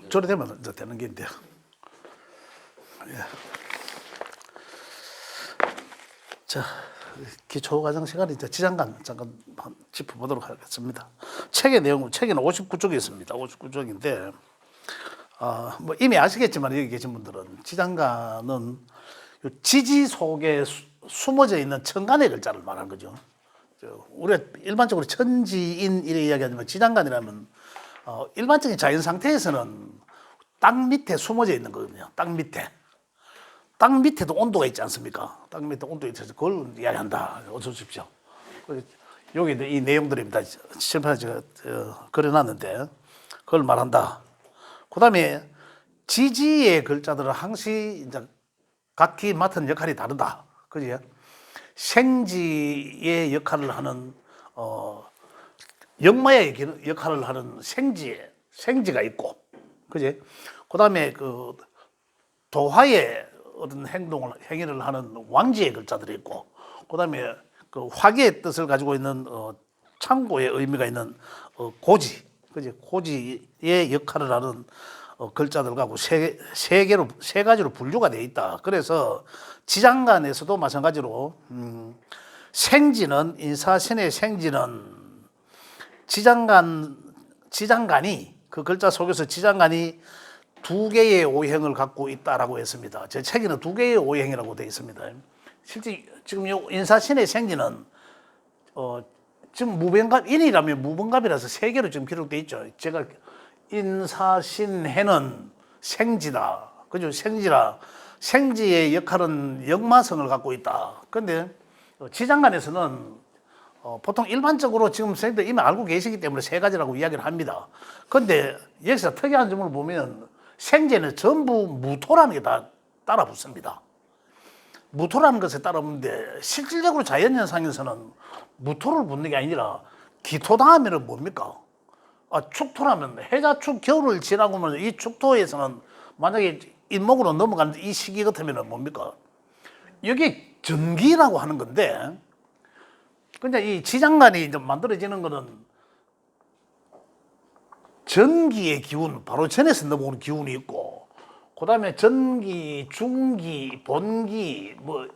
저래 되면 이제 되는 게 인데요. 예. 자, 기초과정 시간에 이제 지장간 잠깐 짚어보도록 하겠습니다. 책의 내용은 책에는 59쪽이 있습니다. 59쪽인데, 뭐 이미 아시겠지만 여기 계신 분들은 지장간은 지지 속에 숨어져 있는 천간의 글자를 말하는 거죠. 우리가 일반적으로 천지인 이렇게 이야기하지만 지장간이라면 일반적인 자연 상태에서는 땅 밑에 숨어져 있는 거거든요. 땅 밑에. 땅 밑에도 온도가 있지 않습니까? 땅 밑에 온도가 있어서 그걸 이야기한다. 어서 오십시오. 여기 이 내용들입니다. 칠판에 제가 그려놨는데 그걸 말한다. 그 다음에 지지의 글자들은 항시 이제 각기 맡은 역할이 다르다. 그지? 생지의 역할을 하는, 역마의 역할을 하는 생지가 있고, 그지? 그 다음에 그 도화의 어떤 행위를 하는 왕지의 글자들이 있고, 그 다음에 그 화기의 뜻을 가지고 있는 창고의 의미가 있는 고지, 그지? 고지의 역할을 하는 글자들하고 세 가지로 분류가 되어 있다. 그래서 지장간에서도 마찬가지로 생지는 인사신의 생지는 지장간이 그 글자 속에서 지장간이 두 개의 오행을 갖고 있다라고 했습니다. 제 책에는 두 개의 오행이라고 되어 있습니다. 실제 지금 이 인사신의 생지는 지금 무병갑 인이라면 무병갑이라서 세 개로 지금 기록되어 있죠. 제가 인사신해는 생지다. 그죠? 생지라. 생지의 역할은 역마성을 갖고 있다. 그런데 지장간에서는 보통 일반적으로 지금 선생님들 이미 알고 계시기 때문에 세 가지라고 이야기를 합니다. 그런데 여기서 특이한 점을 보면 생지는 전부 무토라는 게 다 따라 붙습니다. 무토라는 것에 따라 붙는데 실질적으로 자연현상에서는 무토를 붙는 게 아니라 기토 다음에는 뭡니까? 축토라면 해자축 겨울을 지나고 보면 이 축토에서는 만약에 인목으로 넘어가는 이 시기 같으면 뭡니까? 여기 전기라고 하는 건데, 근데 이 지장간이 이제 만들어지는 거는 전기의 기운, 바로 전에서 넘어오는 기운이 있고, 그 다음에 전기, 중기, 본기, 뭐,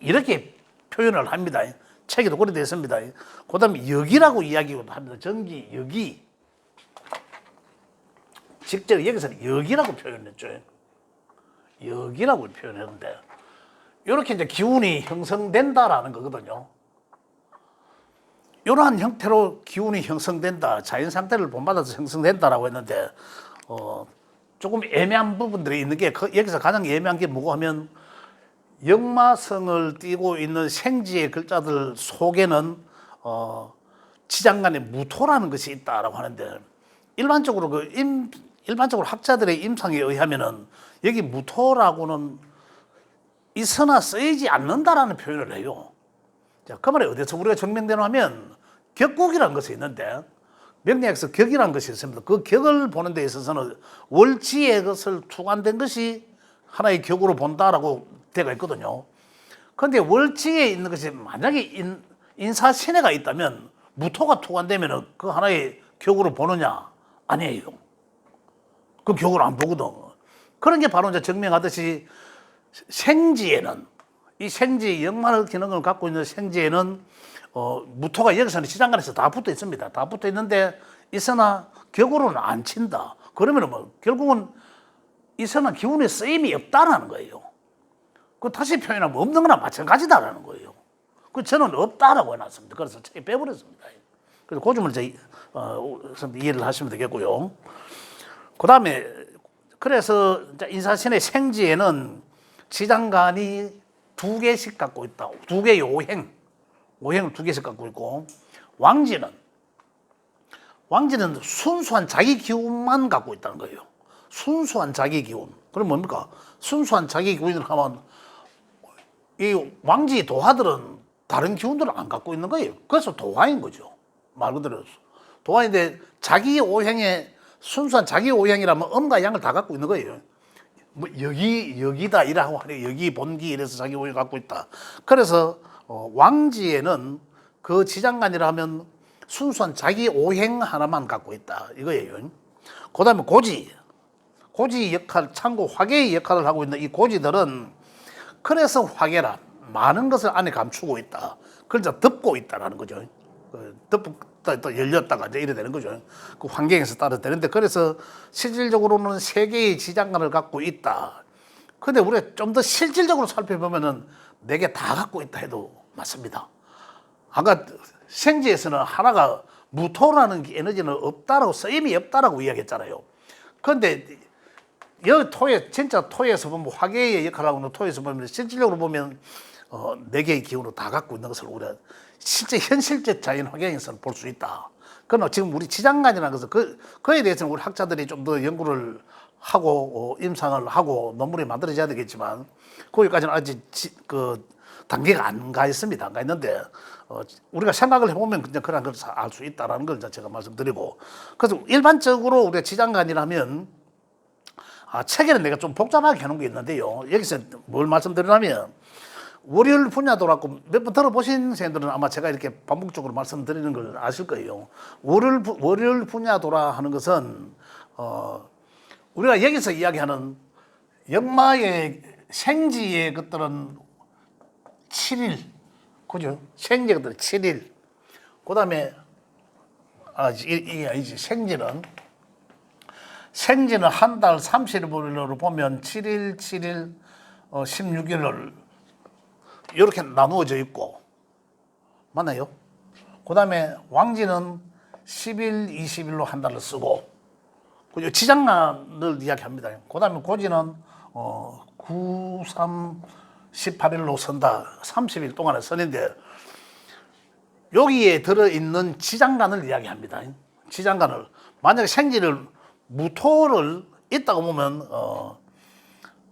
이렇게 표현을 합니다. 책에도 그렇게 되어 있습니다. 그 다음에 역이라고 이야기도 합니다. 전기, 역이. 직접 여기서는 역이라고 표현했죠. 역이라고 표현했는데, 이렇게 이제 기운이 형성된다라는 거거든요. 이러한 형태로 기운이 형성된다, 자연 상태를 본받아서 형성된다라고 했는데, 조금 애매한 부분들이 있는 게, 여기서 가장 애매한 게 뭐고 하면, 역마성을 띠고 있는 생지의 글자들 속에는, 지장간에 무토라는 것이 있다라고 하는데, 일반적으로 일반적으로 학자들의 임상에 의하면은, 여기 무토라고는 있으나 쓰이지 않는다라는 표현을 해요. 자, 그 말이 어디서 우리가 증명되나 하면 격국이라는 것이 있는데 명리학에서 격이라는 것이 있습니다. 그 격을 보는 데 있어서는 월지의 것을 투관된 것이 하나의 격으로 본다라고 되어 있거든요. 그런데 월지에 있는 것이 만약에 인사신해가 있다면 무토가 투관되면 그 하나의 격으로 보느냐? 아니에요. 그 격으로 안 보거든. 그런 게 바로 이제 증명하듯이 생지에는, 이 생지 역마의 기능을 갖고 있는 생지에는 무토가 여기서는 지장간에서 다 붙어 있습니다. 다 붙어 있는데 있으나 격으로는 안 친다. 그러면 뭐 결국은 있으나 기운의 쓰임이 없다라는 거예요. 그 다시 표현하면 없는 거나 마찬가지다라는 거예요. 그 저는 없다라고 해놨습니다. 그래서 책에 빼버렸습니다. 그래서 그 점을 이해를 하시면 되겠고요. 그 다음에 그래서 인사신의 생지에는 지장간이 두 개씩 갖고 있다. 두 개의 오행을 두 개씩 갖고 있고, 왕지는 순수한 자기 기운만 갖고 있다는 거예요. 순수한 자기 기운. 그럼 뭡니까? 순수한 자기 기운을 하면 이 왕지 도화들은 다른 기운들을 안 갖고 있는 거예요. 그래서 도화인 거죠. 말 그대로 도화인데 자기 오행에 순수한 자기 오행이라면 음과 양을 다 갖고 있는 거예요. 뭐 여기다 이라고 하네. 여기 본기 이래서 자기 오행 갖고 있다. 그래서 왕지에는 그 지장간이라면 순수한 자기 오행 하나만 갖고 있다 이거예요. 그 다음에 고지, 고지 역할, 창고 화계의 역할을 하고 있는 이 고지들은 그래서 화계라 많은 것을 안에 감추고 있다. 그래서 덮고 있다라는 거죠. 덮다 또 열렸다가 이제 이래 되는 거죠. 그 환경에서 따라 되는데 그래서 실질적으로는 세 개의 지장간을 갖고 있다. 근데 우리가 좀 더 실질적으로 살펴보면은 네 개 다 갖고 있다 해도 맞습니다. 아까 생지에서는 하나가 무토라는 에너지는 없다라고 쓰임이 없다라고 이야기했잖아요. 그런데 여기 토에 진짜 토에서 보면 화계의 역할을 하고 있는 토에서 보면 실질적으로 보면 네 개의 기운을 다 갖고 있는 것을 우리가 실제 현실적 자연 환경에서는 볼 수 있다. 그러나 지금 우리 지장간이라는 것은 그에 대해서는 우리 학자들이 좀 더 연구를 하고 임상을 하고 논문이 만들어져야 되겠지만 거기까지는 아직 그 단계가 안 가 있습니다. 안 가 있는데 우리가 생각을 해보면 그냥 그런 걸 알 수 있다라는 걸 제가 말씀드리고 그래서 일반적으로 우리가 지장간이라면 책에는 내가 좀 복잡하게 해놓은 게 있는데요. 여기서 뭘 말씀드리냐면 월요일 분야도라고 몇 번 들어보신 선생님들은 아마 제가 이렇게 반복적으로 말씀드리는 걸 아실 거예요. 월요일 분야도라 하는 것은 우리가 여기서 이야기하는 역마의 생지의 것들은 7일, 그죠? 생지의 것들은 7일. 그 다음에 이게 아니지. 생지는 한 달 30일로 보면 7일, 7일, 16일을 이렇게 나누어져 있고 맞나요? 그 다음에 왕지는 10일, 20일로 한 달을 쓰고 지장간을 이야기합니다. 그 다음에 고지는 9, 3, 18일로 쓴다. 30일 동안에 쓰는데 여기에 들어있는 지장간을 이야기합니다. 지장간을 만약에 생지를 무토를 있다고 보면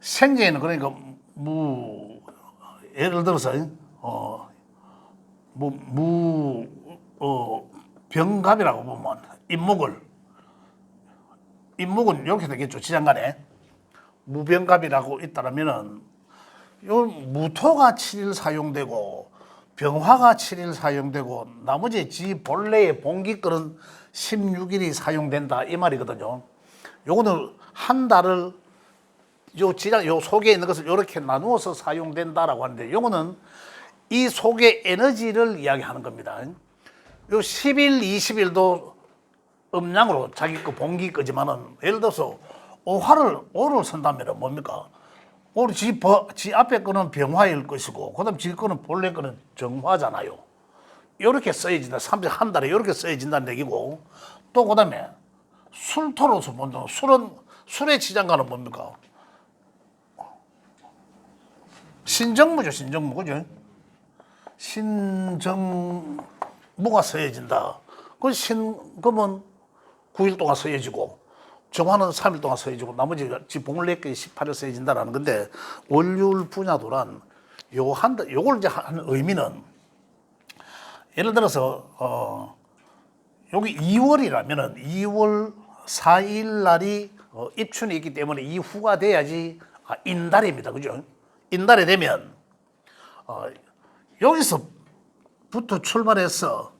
생지에는 그러니까 예를 들어서 병갑이라고 보면 임목은 이렇게 되겠죠. 지장간에 무병갑이라고 있다면은 요 무토가 7일 사용되고 병화가 7일 사용되고 나머지 지 본래의 본기권은 16일이 사용된다 이 말이거든요. 요거는 한 달을 요 속에 있는 것을 이렇게 나누어서 사용된다라고 하는데 요거는 이 속의 에너지를 이야기하는 겁니다. 요 10일, 20일도 음양으로 자기 거 본기 거지만은 예를 들어서 오를 쓴다면 뭡니까? 오늘 지 앞에 거는 병화일 것이고 그다음 지 거는 본래 거는 정화잖아요. 이렇게 써야진다. 한 달에 이렇게 써야진다는 얘기고 또 그다음에 술토로서 본다. 술의 지장간은 뭡니까? 신정무죠. 신정무 그죠? 신정무가 써야진다. 그러면 9일 동안 써야지고 정화는 3일 동안 써야지고 나머지 본래께 18일 써야진다라는 건데 월요일 분야도란 요걸 이제 하는 의미는 예를 들어서 여기 2월이라면은 2월 4일 날이 입춘이 있기 때문에 이후가 돼야지 인달입니다. 그죠? 인달이 되면 여기서부터 출발해서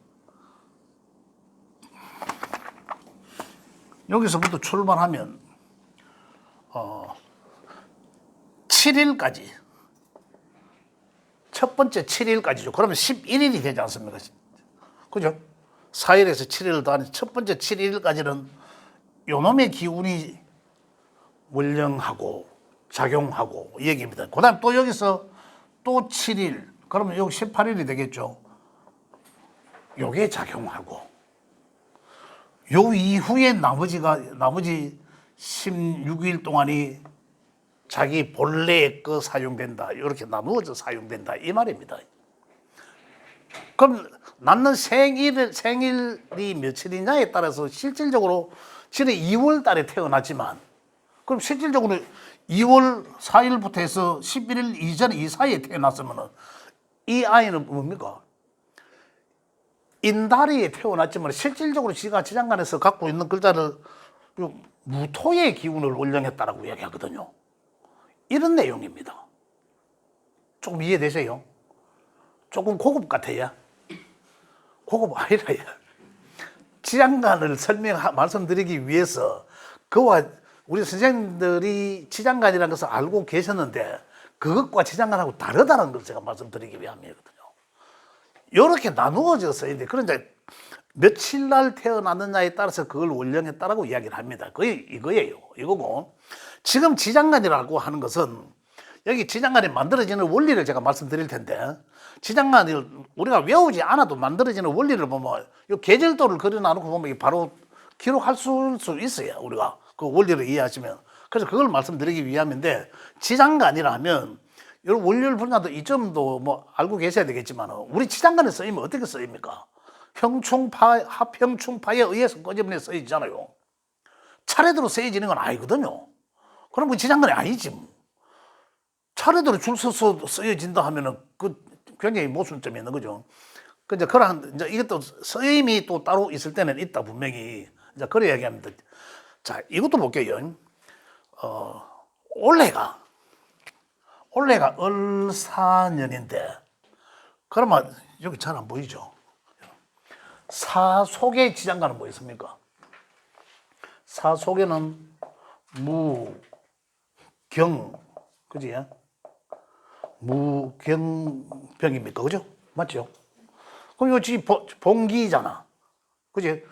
여기서부터 출발하면 7일까지 첫 번째 7일까지죠. 그러면 11일이 되지 않습니까? 그죠? 4일에서 7일을 더하는 첫 번째 7일까지는 요놈의 기운이 월령하고 작용하고 이 얘기입니다. 그 다음 또 여기서 또 7일 그러면 여기 18일이 되겠죠. 요게 작용하고 요 이후에 나머지 16일 동안이 자기 본래의 거 사용된다. 이렇게 나누어져 사용된다. 이 말입니다. 그럼 낳는 생일이 며칠이냐에 따라서 실질적으로 지난 2월 달에 태어났지만 그럼 실질적으로 2월 4일부터 해서 11일 이전 이 사이에 태어났으면 이 아이는 뭡니까? 인달에 태어났지만 실질적으로 지가 지장간에서 갖고 있는 글자를 무토의 기운을 월령했다라고 이야기하거든요. 이런 내용입니다. 조금 이해되세요? 조금 고급 같아요. 고급 아니라요. 지장간을 말씀드리기 위해서 그와 우리 선생님들이 지장간이라는 것을 알고 계셨는데 그것과 지장간하고 다르다는 걸 제가 말씀드리기 위함이거든요. 이렇게 나누어져서 있는데 그런데 며칠 날 태어났느냐에 따라서 그걸 원령했다라고 이야기를 합니다. 그게 이거예요. 이거고 지금 지장간이라고 하는 것은 여기 지장간이 만들어지는 원리를 제가 말씀드릴 텐데 지장간을 우리가 외우지 않아도 만들어지는 원리를 보면 이 계절도를 그려놔놓고 보면 바로 기록할 수 있어요. 우리가 그 원리를 이해하시면. 그래서 그걸 말씀드리기 위함인데 지장간이라 하면 이런 원률 분야도 이 점도 뭐 알고 계셔야 되겠지만 우리 지장간에 쓰이면 어떻게 쓰입니까? 형충파, 합형충파에 의해서 꺼집어내 쓰이잖아요. 차례대로 쓰여지는 건 아니거든요. 그럼 그 지장간이 아니지. 차례대로 줄 서서 쓰여진다 하면은 그 굉장히 모순점이 있는 거죠. 근데 그러한 이제 이것도 쓰임이 또 따로 있을 때는 있다 분명히 이제 그래 얘기합니다. 자 이것도 볼게요. 올해가 을사년인데 그러면 여기 잘 안 보이죠? 사 속의 지장간은 뭐 있습니까? 사 속에는 무, 경, 그지? 무경병입니까? 그죠? 맞죠? 그럼 이거 봉기잖아. 그지?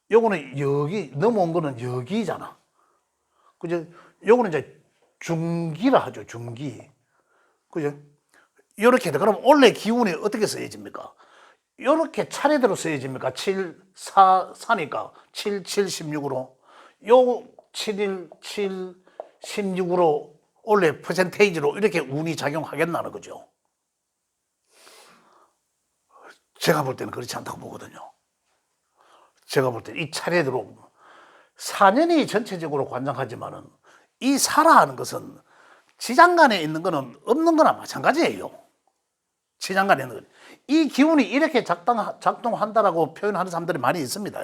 요거는 여기, 넘어온 거는 여기잖아. 그죠? 요거는 이제 중기라 하죠, 중기. 그죠? 요렇게 돼. 그럼 원래 기운이 어떻게 쓰여집니까? 요렇게 차례대로 쓰여집니까? 7, 4, 4니까 7, 7, 16으로. 요 7, 1, 7, 16으로 원래 퍼센테이지로 이렇게 운이 작용하겠나는 거죠. 제가 볼 때는 그렇지 않다고 보거든요. 제가 볼 때 이 차례대로 4년이 전체적으로 관장하지만은 이 사라 하는 것은 지장간에 있는 거는 없는 거나 마찬가지예요. 지장간에 있는 거. 이 기운이 이렇게 작동한다라고 표현하는 사람들이 많이 있습니다.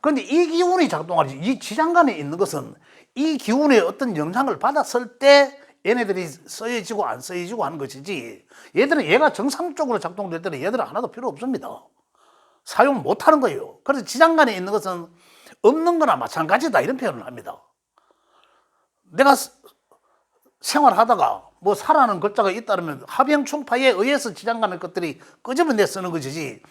그런데 이 기운이 작동하지, 이 지장간에 있는 것은 이 기운의 어떤 영향을 받았을 때 얘네들이 쓰여지고 안 쓰여지고 하는 것이지, 얘들은 얘가 정상적으로 작동될 때는 얘들은 하나도 필요 없습니다. 사용 못 하는 거예요. 그래서 지장간에 있는 것은 없는 거나 마찬가지다 이런 표현을 합니다. 내가 생활하다가 뭐 사라는 글자가 있다면 합영충파에 의해서 지장간의 것들이 끄집어내 쓰는 것이지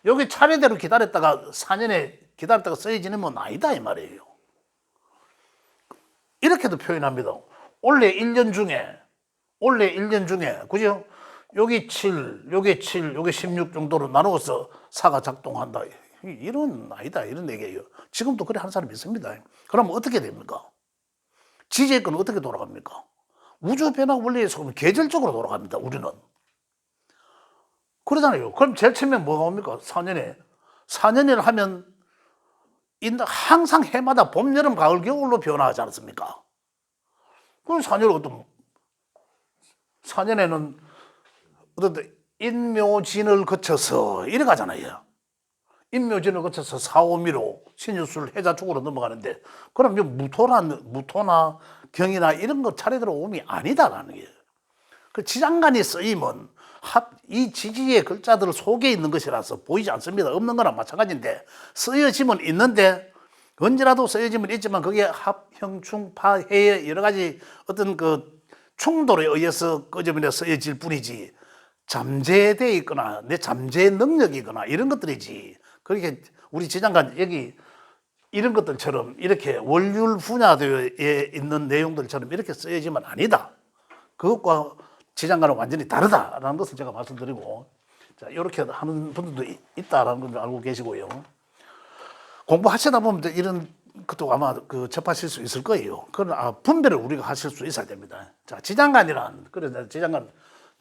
여기 차례대로 기다렸다가 4년에 기다렸다가 쓰여지는 건 아니다 이 말이에요. 이렇게도 표현합니다. 올해 1년 중에 그죠? 여기 7, 요게 7, 요게 16 정도로 나누어서 사가 작동한다. 이런 아니다 이런 얘기예요. 지금도 그래 하는 사람이 있습니다. 그럼 어떻게 됩니까? 지지의 건 어떻게 돌아갑니까? 우주 변화 원리에서 보면 계절적으로 돌아갑니다. 우리는. 그러잖아요. 그럼 제일 처음에 뭐가 옵니까? 4년을 하면 항상 해마다 봄, 여름, 가을, 겨울로 변화하지 않습니까? 그럼 4년에는 어떤 인묘진을 거쳐서 이래 가잖아요. 인묘진을 거쳐서 사오미로 신유술 해자축으로 넘어가는데 그럼 무토나 경이나 이런 거 차례대로 오미 아니다라는 거예요. 그 지장간이 쓰임은 이 지지의 글자들 속에 있는 것이라서 보이지 않습니다. 없는 거나 마찬가지인데 쓰여지면 있는데 언제라도 쓰여지면 있지만 그게 합형충파해의 여러 가지 어떤 그 충돌에 의해서 끄집어내 쓰여질 뿐이지 잠재되어 있거나 내 잠재 능력이거나 이런 것들이지 그렇게 우리 지장간 여기 이런 것들처럼 이렇게 원률 분야에 있는 내용들처럼 이렇게 쓰여지면 아니다. 그것과 지장간은 완전히 다르다라는 것을 제가 말씀드리고 자 이렇게 하는 분들도 있다라는 걸 알고 계시고요. 공부하시다 보면 이런 것도 아마 접하실 수 있을 거예요. 그런 분별을 우리가 하실 수 있어야 됩니다. 자 지장간이란 그래서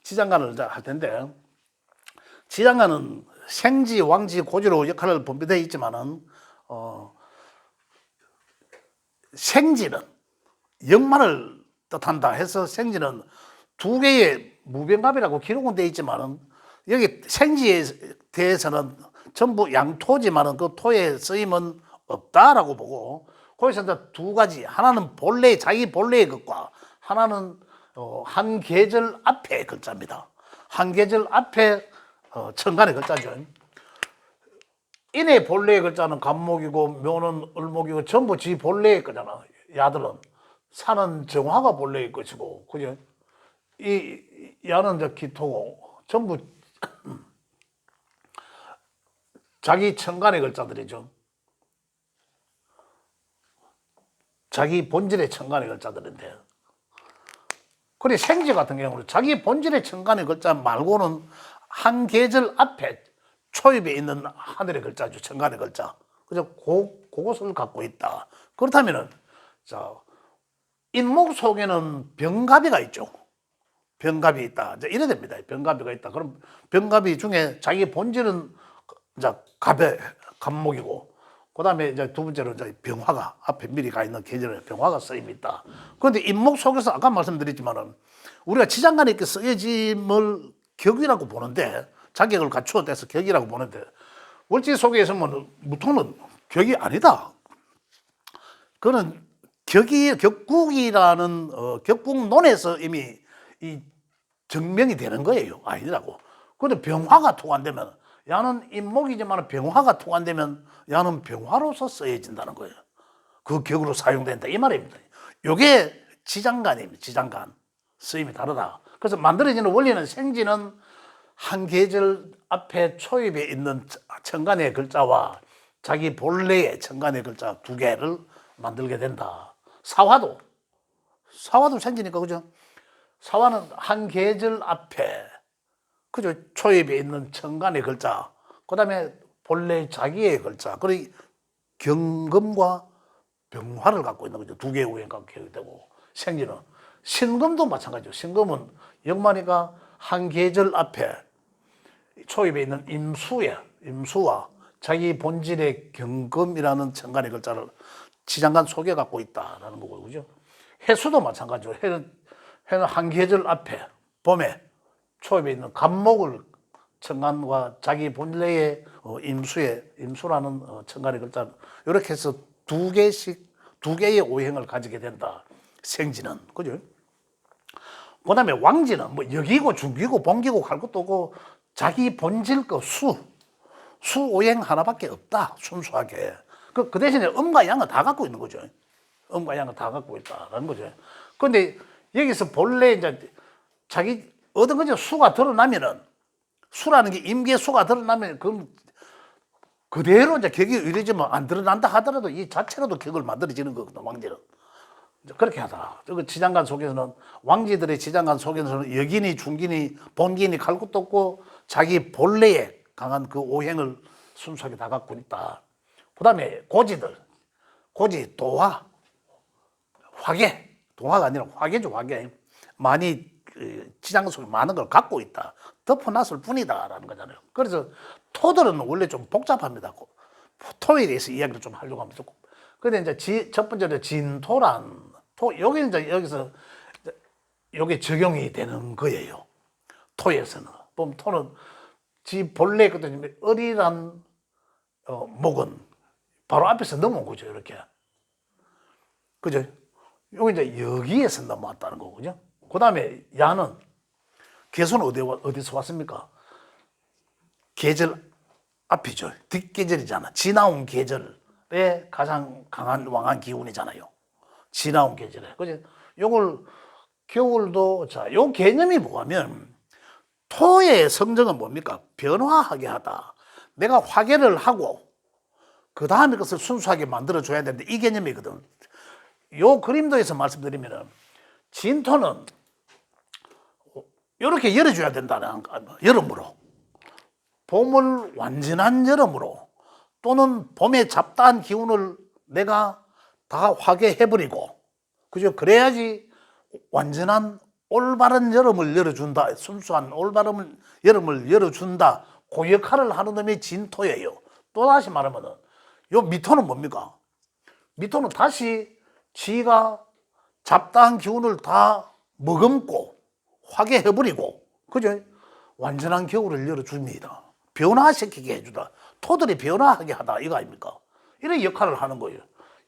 지장간을 할 텐데 지장간은 생지, 왕지, 고지로 역할을 분배되어 있지만은 생지는 역말을 뜻한다 해서 생지는 두 개의 무병갑이라고 기록은 되어 있지만은 여기 생지에 대해서는 전부 양토지만은 그 토의 쓰임은 없다라고 보고 거기서 이제 두 가지 하나는 자기 본래의 것과 하나는 한 계절 앞의 글자입니다. 한 계절 앞에 천간의 글자죠. 인의 본래의 글자는 간목이고 묘는 을목이고 전부 지 본래의 거잖아. 야들은 산은 정화가 본래의 것이고, 그죠? 이 야는 이제 기토고 전부 자기 천간의 글자들이죠. 자기 본질의 천간의 글자들인데, 그리고 생지 같은 경우는 자기 본질의 천간의 글자 말고는 한 계절 앞에 초입에 있는 하늘의 글자죠. 천간의 글자. 그죠? 그것을 갖고 있다. 그렇다면은, 자, 인목 속에는 병갑이가 있죠. 병갑이 있다. 이제 이래 됩니다. 병갑이가 있다. 그럼 병갑이 중에 자기 본질은 이제 갑목이고, 그 다음에 이제 두 번째로 이제 병화가 앞에 미리 가 있는 계절에 병화가 쓰임이 있다. 그런데 인목 속에서 아까 말씀드렸지만은 우리가 지장간에 이렇게 쓰여짐을 격이라고 보는데, 자격을 갖추어 서 격이라고 보는데, 월지 속에 있으면 무토는 격이 아니다. 그거는 격국이라는 격국론에서 이미 이 증명이 되는 거예요. 아니라고. 그런데 병화가 통한되면, 야는 인목이지만 병화가 통한되면 야는 병화로서 쓰여진다는 거예요. 그 격으로 사용된다 이 말입니다. 이게 지장간입니다. 지장간. 쓰임이 다르다. 그래서 만들어지는 원리는, 생지는 한 계절 앞에 초입에 있는 천간의 글자와 자기 본래의 천간의 글자 두 개를 만들게 된다. 사화도 생지니까, 그죠? 사화는 한 계절 앞에, 그죠? 초입에 있는 천간의 글자, 그 다음에 본래 자기의 글자, 그리고 경금과 병화를 갖고 있는 거죠. 두 개의 우행 갖고 되고, 생지는 신금도 마찬가지죠. 신금은 역마니까 한 계절 앞에 초입에 있는 임수와 자기 본질의 경금이라는 천간의 글자를 지장간 속에 갖고 있다라는 거고, 그죠? 해수도 마찬가지죠. 해는 한 계절 앞에 봄에 초입에 있는 갑목을 천간과 자기 본래의 임수라는 천간의 글자, 이렇게 해서 두 개의 오행을 가지게 된다. 생지는, 그죠? 그 다음에 왕지는 뭐 역이고 중기고 bon기고 할 것도 없고 자기 본질 거 수오행 하나밖에 없다. 순수하게. 그 대신에 음과 양은 다 갖고 있는 거죠. 음과 양은 다 갖고 있다라는 거죠. 그런데 여기서 본래 이제 자기 어떤 거죠? 수가 드러나면은, 수라는 게 임계수가 드러나면 그럼 그대로 이제 격이 이루어지면 안 드러난다 하더라도 이 자체로도 격을 만들어지는 거거든, 왕지는. 그렇게 하더라. 그 지장간 속에서는, 왕지들의 지장간 속에서는 역인이, 중긴이, 본긴이 갈 것도 없고 자기 본래의 강한 그 오행을 순수하게 다 갖고 있다. 그 다음에 고지, 도화, 화계, 도화가 아니라 화계죠, 화계. 많이 지장 속에 많은 걸 갖고 있다. 덮어놨을 뿐이다라는 거잖아요. 그래서 토들은 원래 좀 복잡합니다. 토에 대해서 이야기를 좀 하려고 합니다. 근데 이제 첫 번째로 진토란, 여기 이제 여기서 요게 적용이 되는 거예요. 토에서는. 보면 토는 지 본래 거든 어리란 목은 바로 앞에서 넘어온 거죠, 이렇게. 그죠? 여기 이제 여기에서 넘어왔다는 거거든요. 그 다음에 야는, 개수는 어디서 왔습니까? 계절 앞이죠. 뒷계절이잖아. 지나온 계절에 가장 강한 왕한 기운이잖아요. 지나온 계절에. 그죠? 요걸 겨울도, 자, 요 개념이 뭐냐면, 토의 성정은 뭡니까? 변화하게 하다. 내가 화계를 하고 그 다음에 그것을 순수하게 만들어줘야 되는데, 이 개념이거든. 요 그림도에서 말씀드리면은, 진토는 이렇게 열어줘야 된다는, 여름으로. 봄을 완전한 여름으로, 또는 봄에 잡다한 기운을 내가 다 화개해버리고, 그죠? 그래야지 완전한 올바른 여름을 열어준다. 순수한 올바른 여름을 열어준다. 그 역할을 하는 놈이 진토예요. 또다시 말하면, 요 미토는 뭡니까? 미토는 다시 지가 잡다한 기운을 다 머금고 화개해버리고, 그죠? 완전한 겨울을 열어줍니다. 변화시키게 해주다. 토들이 변화하게 하다, 이거 아닙니까? 이런 역할을 하는 거예요.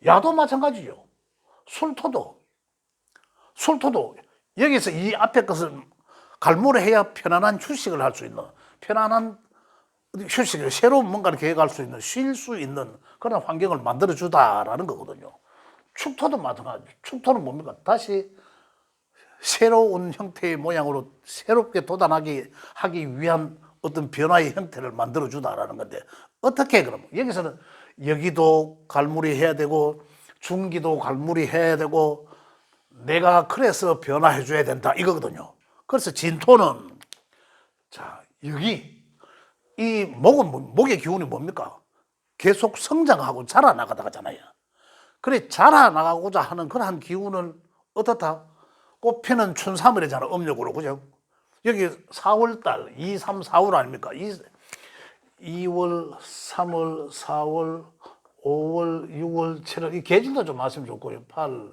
야도 마찬가지죠. 술토도 여기서 이 앞에 것을 갈무를 해야 편안한 휴식을 할 수 있는, 편안한 휴식을, 새로운 뭔가를 계획할 수 있는, 쉴 수 있는 그런 환경을 만들어주다라는 거거든요. 축토도 마찬가지. 축토는 뭡니까? 다시 새로운 형태의 모양으로 새롭게 하기 위한 어떤 변화의 형태를 만들어 주다라는 건데, 어떻게 그럼 여기서는 여기도 갈무리 해야 되고 중기도 갈무리 해야 되고 내가 그래서 변화해 줘야 된다 이거거든요. 그래서 진토는, 자, 여기 이 목의 기운이 뭡니까? 계속 성장하고 자라나가다가잖아요. 그래, 자라나가고자 하는 그러한 기운은 어떻다? 꽃피는 춘삼월이잖아, 음력으로. 그죠? 여기 4월달 2, 3, 4월 아닙니까? 2월, 3월, 4월, 5월, 6월, 7월, 이 계절도 좀 아시면 좋고요. 8,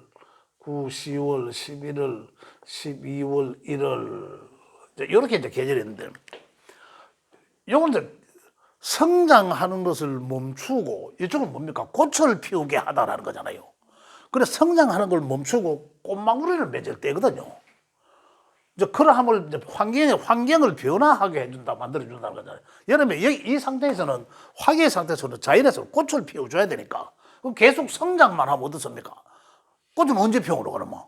9, 10월, 11월, 12월, 1월, 이렇게 이제 계절이 있는데, 요건 이제 성장하는 것을 멈추고, 이쪽은 뭡니까? 꽃을 피우게 하다라는 거잖아요. 그래서 성장하는 걸 멈추고 꽃망울이를 맺을 때거든요. 이제 그러함을 이제 환경을 변화하게 해준다, 만들어준다는 거잖아요. 여름에 이 상태에서는, 화기의 상태에서는 자연에서 꽃을 피워줘야 되니까. 그럼 계속 성장만 하면 어떻습니까? 꽃은 언제 피우러 그러면?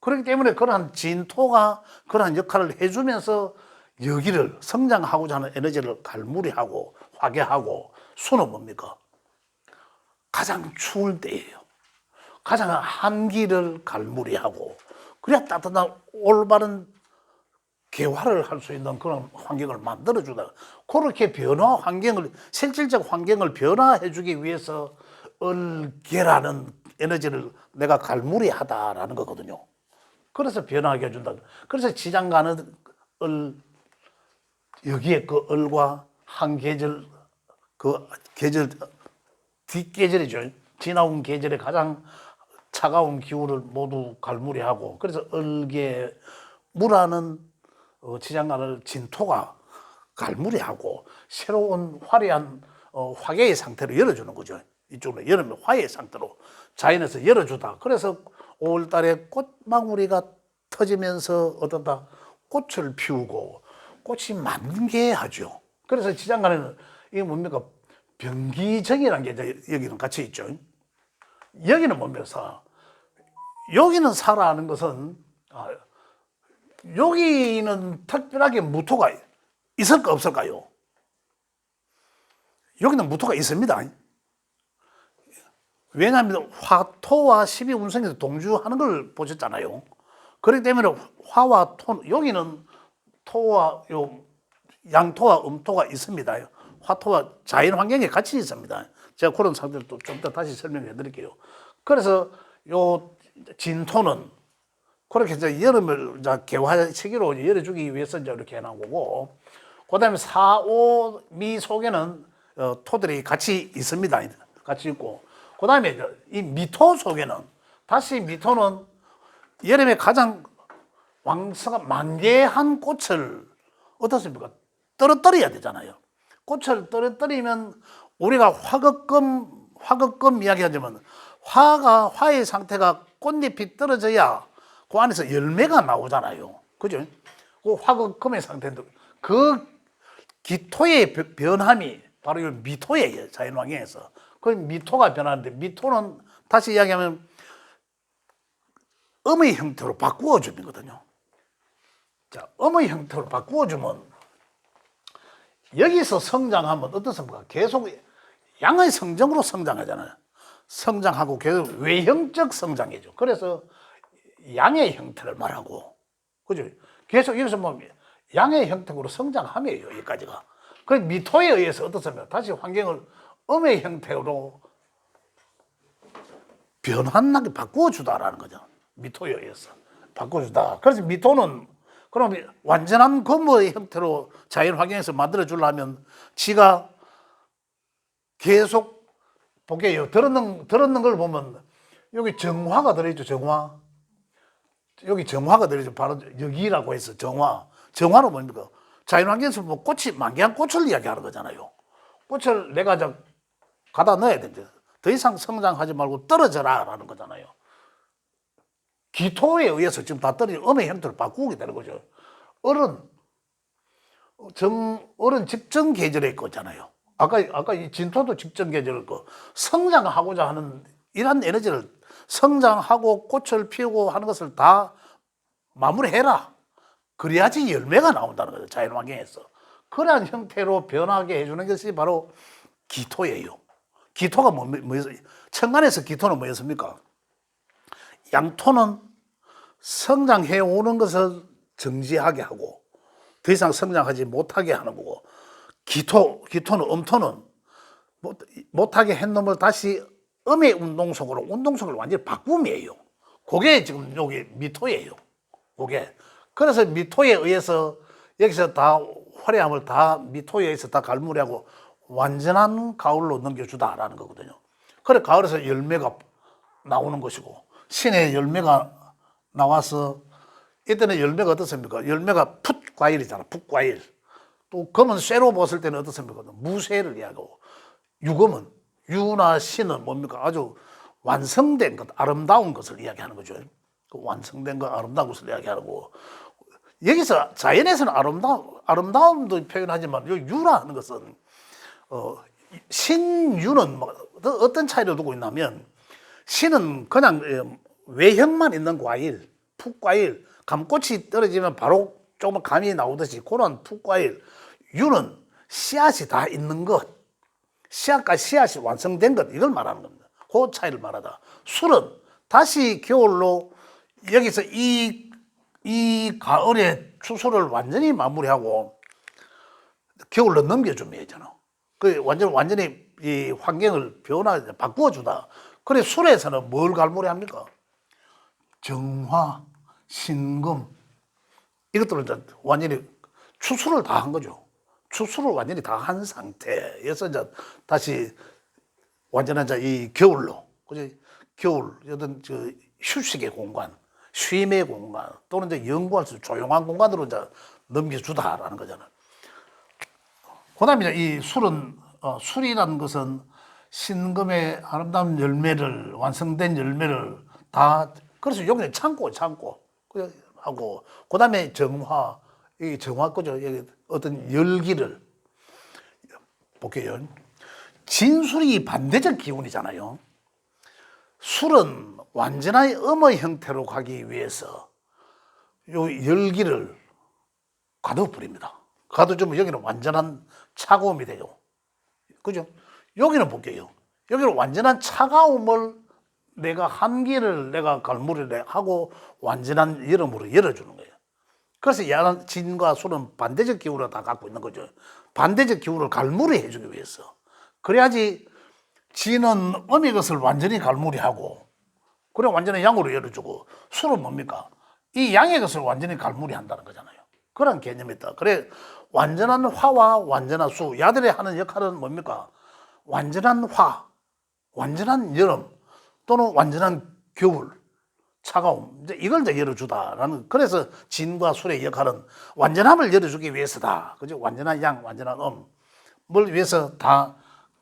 그렇기 때문에 그러한 진토가 그러한 역할을 해주면서 여기를 성장하고자 하는 에너지를 갈무리하고 화개하고, 수는 뭡니까? 가장 추울 때예요. 가장 한기를 갈무리하고, 그래야 따뜻한 올바른 개화를 할 수 있는 그런 환경을 만들어주다. 그렇게 실질적 환경을 변화해주기 위해서 을개라는 에너지를 내가 갈무리하다라는 거거든요. 그래서 변화하게 해준다. 그래서 지장가는 여기에 그 을과 한 계절, 그 계절, 뒷계절이죠. 지나온 계절에 가장 차가운 기운을 모두 갈무리하고, 그래서 을개, 물하는 지장간을 진토가 갈무리하고 새로운 화려한 화개의 상태로 열어주는 거죠. 이쪽으로 여름에 화의 상태로 자연에서 열어주다. 그래서 5월달에 꽃망울이가 터지면서 어떤다? 꽃을 피우고 꽃이 만개하죠. 그래서 지장간에는 이게 뭡니까? 병기정이라는 게 이제 여기는 같이 있죠. 여기는 뭡니까? 여기는 사라는 것은, 여기는 특별하게 무토가 있을까 없을까요? 여기는 무토가 있습니다. 왜냐하면 화토와 12운성에서 동주하는 걸 보셨잖아요. 그렇기 때문에 화와 토, 여기는 토와 양토와 음토가 있습니다. 화토와 자연 환경에 같이 있습니다. 제가 그런 상태를 또 좀 더 다시 설명해 드릴게요. 그래서 요 진토는 그렇게 이제 여름을 개화 시기로 열어주기 위해서 이제 이렇게 해놓은 거고, 그 다음에 4, 5, 미 속에는 토들이 같이 있습니다. 같이 있고, 그 다음에 이 미토 속에는, 다시 미토는 여름에 가장 왕성한 만개한 꽃을 어떻습니까? 떨어뜨려야 되잖아요. 꽃을 떨어뜨리면 우리가 화극금 이야기하자면, 화의 상태가 꽃잎이 떨어져야 그 안에서 열매가 나오잖아요. 그죠? 그 화극금의 상태인데, 그 기토의 변함이 바로 이 미토예요. 자연환경에서. 그 미토가 변하는데, 미토는 다시 이야기하면 음의 형태로 바꾸어 주는 거거든요. 자, 음의 형태로 바꾸어 주면 여기서 성장하면 어떻습니까? 계속 양의 성정으로 성장하잖아요. 성장하고 계속 외형적 성장이죠. 그래서 양의 형태를 말하고, 그죠? 계속 여기서 뭐 양의 형태로 성장하며요, 여기까지가. 그 미토에 의해서 어떻습니까? 다시 환경을 음의 형태로 변환하게 바꾸어주다라는 거죠. 미토에 의해서 바꾸어주다. 그래서 미토는 그럼 완전한 금의 형태로 자연 환경에서 만들어 주려면 지가 계속 볼게요. 들었는 걸 보면 여기 정화가 들어있죠. 정화. 여기 정화가 들어있죠. 바로 여기라고 해서 정화. 정화는 뭡니까? 자연환경에서 뭐 꽃이 만개한 꽃을 이야기하는 거잖아요. 꽃을 내가 갖다 넣어야 된다. 더 이상 성장하지 말고 떨어져라라는 거잖아요. 기토에 의해서 지금 다 떨어진 음의 형태를 바꾸게 되는 거죠. 을은 집정 계절에 있잖아요. 아까 이 진토도 집정 계절일 거, 성장하고자 하는 이런 에너지를 성장하고 꽃을 피우고 하는 것을 다 마무리해라. 그래야지 열매가 나온다는 거죠. 자연환경에서. 그러한 형태로 변하게 해주는 것이 바로 기토예요. 기토가 천간에서 기토는 뭐였습니까? 양토는 성장해 오는 것을 정지하게 하고 더 이상 성장하지 못하게 하는 거고, 기토는 음토는 못하게 한 놈을 다시 음의 운동속을 완전히 바꿈이에요. 그게 지금 여기 미토예요. 그게. 그래서 미토에 의해서 여기서 다 화려함을 다 미토에 의해서 다 갈무리하고 완전한 가을로 넘겨주다라는 거거든요. 그래 가을에서 열매가 나오는 것이고, 신의 열매가 나와서 이때는 열매가 어떻습니까? 열매가 풋과일이잖아. 풋과일. 또 검은 쇠로 봤을 때는 어떻습니까? 무쇠를 이야기하고, 유검은 유나 신은 뭡니까? 아주 완성된 것, 아름다운 것을 이야기하는 거죠. 그 완성된 것, 아름다운 것을 이야기하고, 여기서 자연에서는 아름다움도 표현하지만 이 유라는 것은 신유는 어떤 차이를 두고 있냐면, 신은 그냥 외형만 있는 과일, 풋과일, 감꽃이 떨어지면 바로 조금 감이 나오듯이 그런 풋과일. 유는 씨앗이 다 있는 것, 씨앗이 완성된 것, 이걸 말하는 겁니다. 그 차이를 말하다. 술은 다시 겨울로 여기서 이 가을의 추수를 완전히 마무리하고 겨울로 넘겨주면 되잖아. 그 완전히 이 환경을 바꾸어주다. 그래 술에서는 뭘 갈무리합니까? 정화, 신금, 이것들은 이제 완전히 추수를 다 한 거죠. 추수를 완전히 다 한 상태에서 이제 다시 완전한 이 겨울로, 그죠? 겨울, 어떤 휴식의 공간, 쉼의 공간, 또는 이제 연구할 수 조용한 공간으로 이제 넘겨주다라는 거잖아요. 그 다음에 이 술이라는 것은 신금의 아름다운 열매를, 완성된 열매를 다, 그래서 여기는 참고, 하고, 그 다음에 정화, 이 정화, 그죠? 어떤 열기를, 볼게요. 진술이 반대적 기운이잖아요. 술은 완전한 음의 형태로 가기 위해서 요 열기를 가둬버립니다. 가둬주면 여기는 완전한 차가움이 돼요. 그죠? 여기는 볼게요. 여기는 완전한 차가움을 한기를 갈무리를 하고 완전한 여름으로 열어주는 거예요. 그래서 진과 술은 반대적 기운을 다 갖고 있는 거죠. 반대적 기운을 갈무리 해주기 위해서. 그래야지 진은 음의 것을 완전히 갈무리하고, 그래 완전히 양으로 열어주고, 술은 뭡니까? 이 양의 것을 완전히 갈무리한다는 거잖아요. 그런 개념이 있다. 그래 완전한 화와 완전한 수, 야들이 하는 역할은 뭡니까? 완전한 화, 완전한 여름, 또는 완전한 겨울, 차가움, 이걸 이제 열어주다라는. 그래서 진과 술의 역할은 완전함을 열어주기 위해서다. 그죠? 완전한 양, 완전한 음을 위해서 다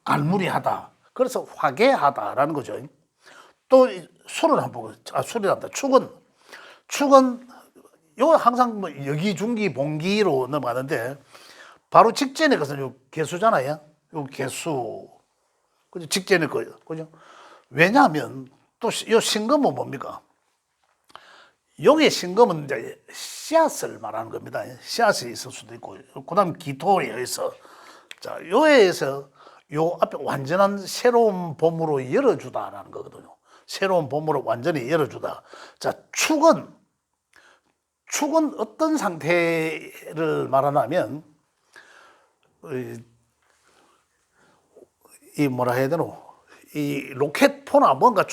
갈무리하다. 그래서 화개하다라는 거죠. 또 술을 한번 보고, 술이란다. 축은 요 항상 여기중기 봉기로 넘어가는데, 바로 직전에 것은 요 개수잖아요. 요 개수, 그죠? 직전에 거예요. 그죠? 왜냐하면 또 요 신금은 뭡니까? 여기에 신금은 이제 씨앗을 말하는 겁니다. 씨앗이 있을 수도 있고, 그 다음 기토에 의해서, 자, 요에서 요 앞에 완전한 새로운 봄으로 열어주다라는 거거든요. 새로운 봄으로 완전히 열어주다. 자, 축은 어떤 상태를 말하냐면, 이 뭐라 해야 되노? 이 로켓포나 뭔가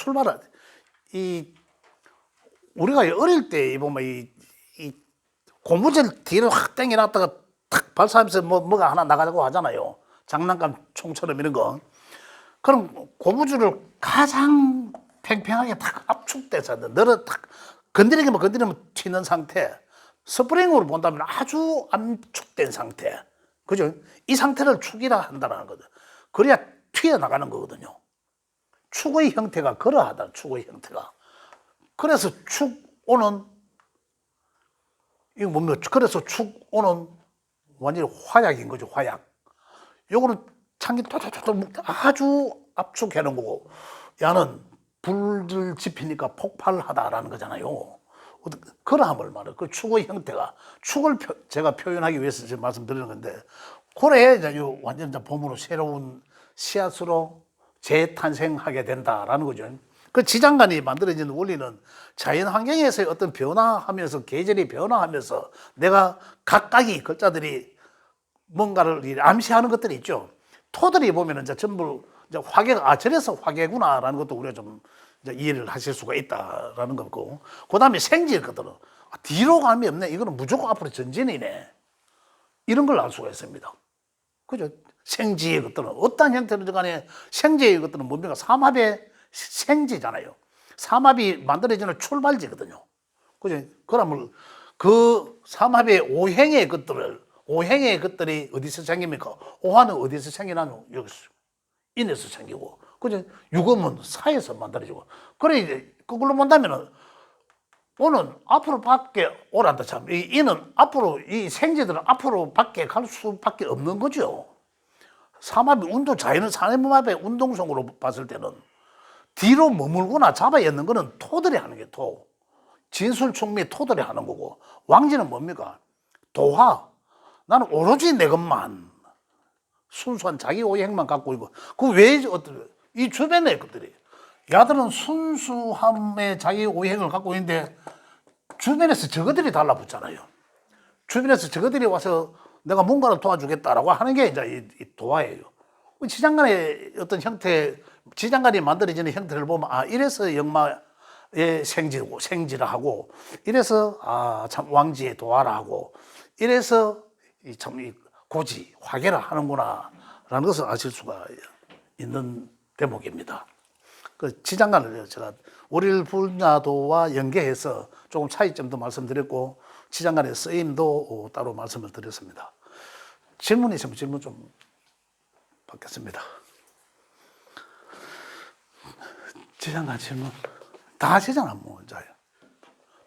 우리가 어릴 때 보면 이 고무줄 뒤를 확 당겨놨다가 탁 발사하면서 뭐가 하나 나가자고 하잖아요. 장난감 총처럼 이런 거. 그럼 고무줄을 가장 팽팽하게 탁 압축돼서 탁 건드리면 튀는 상태. 스프링으로 본다면 아주 압축된 상태. 그죠? 이 상태를 축이라 한다는 거죠. 그래야 튀어나가는 거거든요. 축의 형태가 그러하다. 축의 형태가. 그래서 축오는 이거 뭡니까? 그래서 축오는 완전히 화약인 거죠. 화약. 요거는 참기 토토토토 아주 압축해 놓은 거고, 야는 불을 지피니까 폭발하다라는 거잖아요. 그러함을 말해요. 그 축의 형태가 축을 제가 표현하기 위해서 지금 말씀드리는 건데 고래에 이제 완전 봄으로 새로운 씨앗으로 재탄생하게 된다라는 거죠. 그 지장간이 만들어지는 원리는 자연 환경에서의 어떤 변화하면서 계절이 변화하면서 내가 각각이 글자들이 뭔가를 암시하는 것들이 있죠. 토들이 보면은 이제 전부 이제 화계가 저래서 화계구나라는 것도 우리가 좀 이제 이해를 하실 수가 있다라는 거고, 그다음에 생지의 것들은 뒤로 감이 없네. 이거는 무조건 앞으로 전진이네. 이런 걸 알 수가 있습니다. 그죠? 생지의 것들은 어떤 형태로든 간에 생지의 것들은 뭡니까? 삼합의 생지잖아요. 삼합이 만들어지는 출발지거든요. 그죠? 그러면 그 삼합의 오행의 것들이 어디서 생깁니까? 오화는 어디서 생기나요? 여기서. 인에서 생기고. 그죠? 유금은 사에서 만들어지고. 그래, 이제 그걸로 본다면은 오는 앞으로 밖에 오란다 참. 이 인은 앞으로, 이 생지들은 앞으로 밖에 갈 수밖에 없는 거죠. 삼합의 자연은 삼합의 운동성으로 봤을 때는 뒤로 머물거나 잡아야 있는 거는 토들이 하는 게 토. 진술충미 토들이 하는 거고, 왕지는 뭡니까? 도화. 나는 오로지 내 것만 순수한 자기 오행만 갖고 있고, 그 외에 이 주변의 것들이 야들은 순수함의 자기 오행을 갖고 있는데 주변에서 저것들이 달라붙잖아요. 주변에서 저것들이 와서 내가 뭔가를 도와주겠다라고 하는 게 이제 이 도화예요. 지장간의 어떤 형태, 지장간이 만들어지는 형태를 보면 이래서 역마의 생지라 하고, 이래서 참 왕지의 도화라 하고, 이래서 참 이 고지 화계라 하는구나라는 것을 아실 수가 있는 대목입니다. 그 지장간을 제가 월일 분야도와 연계해서 조금 차이점도 말씀드렸고, 지장간의 쓰임도 따로 말씀을 드렸습니다. 질문 있으면 질문 좀 받겠습니다. 지장간 질문 다 하시잖아, 뭐 이제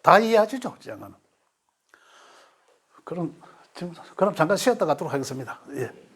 다 이해하시죠, 지장간은. 그럼 잠깐 쉬었다 가도록 하겠습니다. 예.